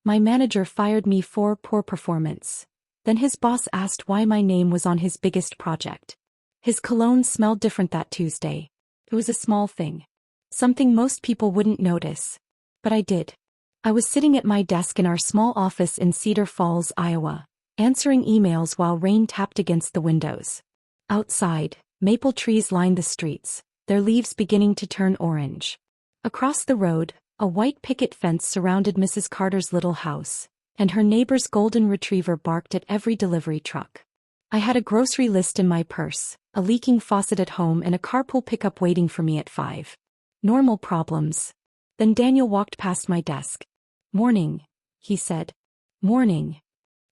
My manager fired me for poor performance. Then his boss asked why my name was on his biggest project. His cologne smelled different that Tuesday. It was a small thing. Something most people wouldn't notice. But I did. I was sitting at my desk in our small office in Cedar Falls, Iowa, answering emails while rain tapped against the windows. Outside, maple trees lined the streets, their leaves beginning to turn orange. Across the road, a white picket fence surrounded Mrs. Carter's little house, and her neighbor's golden retriever barked at every delivery truck. I had a grocery list in my purse, a leaking faucet at home and a carpool pickup waiting for me at 5. Normal problems. Then Daniel walked past my desk. "Morning," he said. "Morning."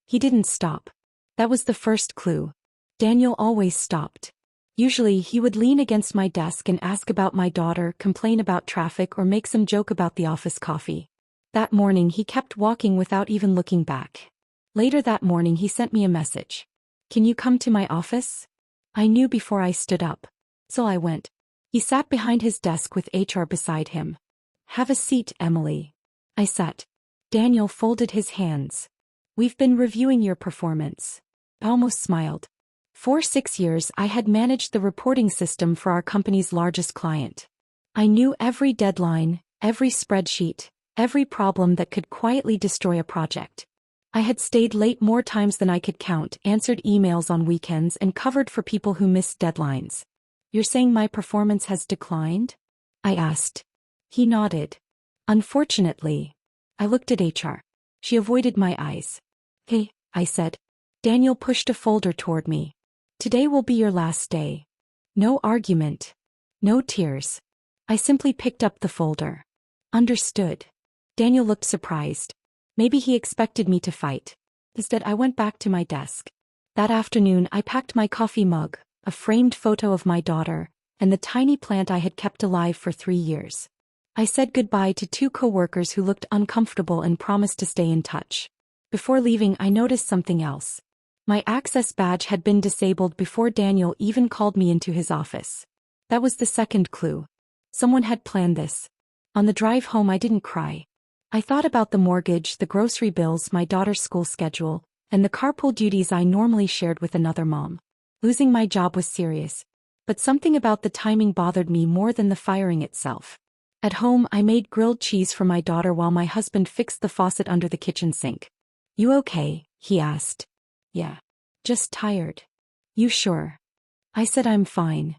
He didn't stop. That was the first clue. Daniel always stopped. Usually he would lean against my desk and ask about my daughter, complain about traffic or make some joke about the office coffee. That morning he kept walking without even looking back. Later that morning he sent me a message. "Can you come to my office?" I knew before I stood up. So I went. He sat behind his desk with HR beside him. "Have a seat, Emily." I sat. Daniel folded his hands. "We've been reviewing your performance." I almost smiled. For 6 years I had managed the reporting system for our company's largest client. I knew every deadline, every spreadsheet, every problem that could quietly destroy a project. I had stayed late more times than I could count, answered emails on weekends and covered for people who missed deadlines. "You're saying my performance has declined?" I asked. He nodded. "Unfortunately." I looked at HR. She avoided my eyes. "Hey," I said. Daniel pushed a folder toward me. "Today will be your last day." No argument. No tears. I simply picked up the folder. "Understood." Daniel looked surprised. Maybe he expected me to fight. Instead, I went back to my desk. That afternoon I packed my coffee mug, a framed photo of my daughter, and the tiny plant I had kept alive for 3 years. I said goodbye to 2 coworkers who looked uncomfortable and promised to stay in touch. Before leaving, I noticed something else. My access badge had been disabled before Daniel even called me into his office. That was the second clue. Someone had planned this. On the drive home I didn't cry. I thought about the mortgage, the grocery bills, my daughter's school schedule, and the carpool duties I normally shared with another mom. Losing my job was serious. But something about the timing bothered me more than the firing itself. At home I made grilled cheese for my daughter while my husband fixed the faucet under the kitchen sink. "You okay?" he asked. "Yeah. Just tired." "You sure?" I said I'm fine.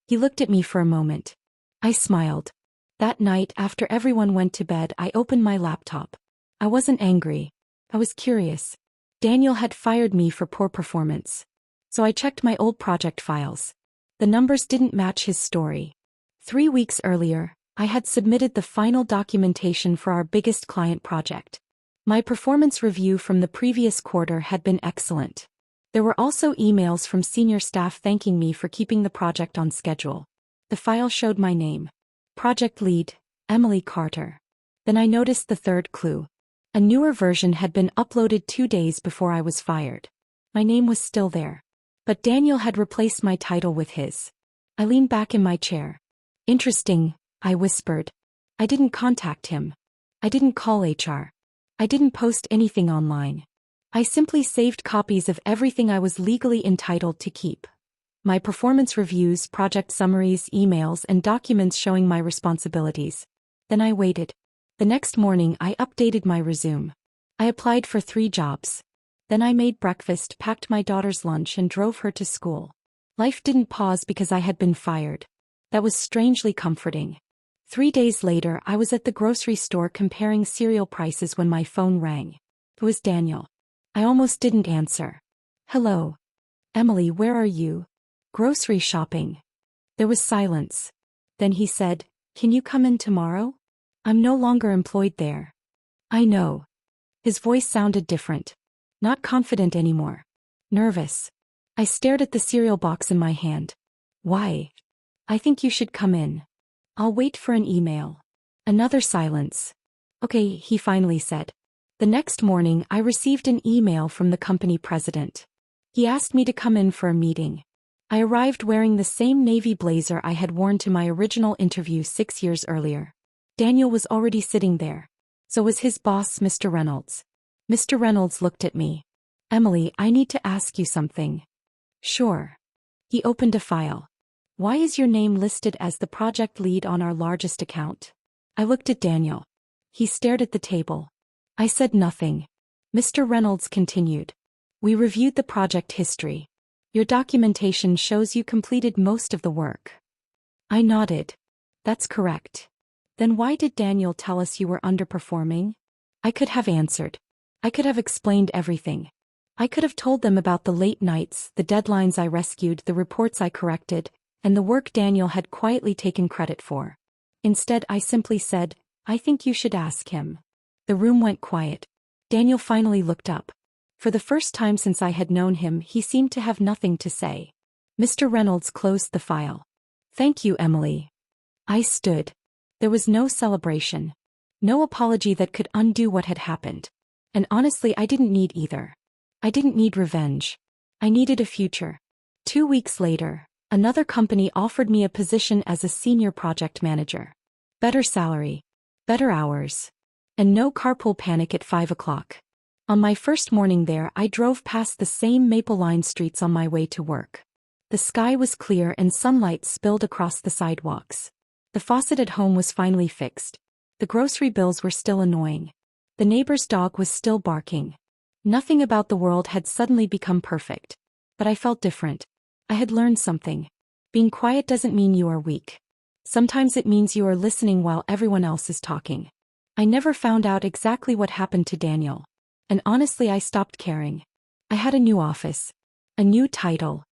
He looked at me for a moment. I smiled. That night, after everyone went to bed, I opened my laptop. I wasn't angry. I was curious. Daniel had fired me for poor performance. So I checked my old project files. The numbers didn't match his story. 3 weeks earlier, I had submitted the final documentation for our biggest client project. My performance review from the previous quarter had been excellent. There were also emails from senior staff thanking me for keeping the project on schedule. The file showed my name. Project lead, Emily Carter. Then I noticed the third clue. A newer version had been uploaded 2 days before I was fired. My name was still there. But Daniel had replaced my title with his. I leaned back in my chair. "Interesting," I whispered. I didn't contact him. I didn't call HR. I didn't post anything online. I simply saved copies of everything I was legally entitled to keep. My performance reviews, project summaries, emails, and documents showing my responsibilities. Then I waited. The next morning I updated my resume. I applied for 3 jobs. Then I made breakfast, packed my daughter's lunch, and drove her to school. Life didn't pause because I had been fired. That was strangely comforting. 3 days later I was at the grocery store comparing cereal prices when my phone rang. It was Daniel. I almost didn't answer. "Hello. Emily, where are you?" "Grocery shopping." There was silence. Then he said, "Can you come in tomorrow? I'm no longer employed there." "I know." His voice sounded different. Not confident anymore. Nervous. I stared at the cereal box in my hand. "Why?" "I think you should come in." "I'll wait for an email." Another silence. "Okay," he finally said. The next morning I received an email from the company president. He asked me to come in for a meeting. I arrived wearing the same navy blazer I had worn to my original interview 6 years earlier. Daniel was already sitting there. So was his boss, Mr. Reynolds. Mr. Reynolds looked at me. Emily, I need to ask you something. Sure. He opened a file. Why is your name listed as the project lead on our largest account? I looked at Daniel. He stared at the table. I said nothing. Mr. Reynolds continued. We reviewed the project history. Your documentation shows you completed most of the work. I nodded. That's correct. Then why did Daniel tell us you were underperforming? I could have answered. I could have explained everything. I could have told them about the late nights, the deadlines I rescued, the reports I corrected, and the work Daniel had quietly taken credit for. Instead, I simply said, I think you should ask him. The room went quiet. Daniel finally looked up. For the first time since I had known him, he seemed to have nothing to say. Mr. Reynolds closed the file. Thank you, Emily. I stood. There was no celebration. No apology that could undo what had happened. And honestly, I didn't need either. I didn't need revenge. I needed a future. 2 weeks later, another company offered me a position as a senior project manager. Better salary. Better hours. And no carpool panic at 5 o'clock. On my first morning there, I drove past the same maple-lined streets on my way to work. The sky was clear and sunlight spilled across the sidewalks. The faucet at home was finally fixed. The grocery bills were still annoying. The neighbor's dog was still barking. Nothing about the world had suddenly become perfect. But I felt different. I had learned something. Being quiet doesn't mean you are weak. Sometimes it means you are listening while everyone else is talking. I never found out exactly what happened to Daniel. And honestly, I stopped caring. I had a new office. A new title.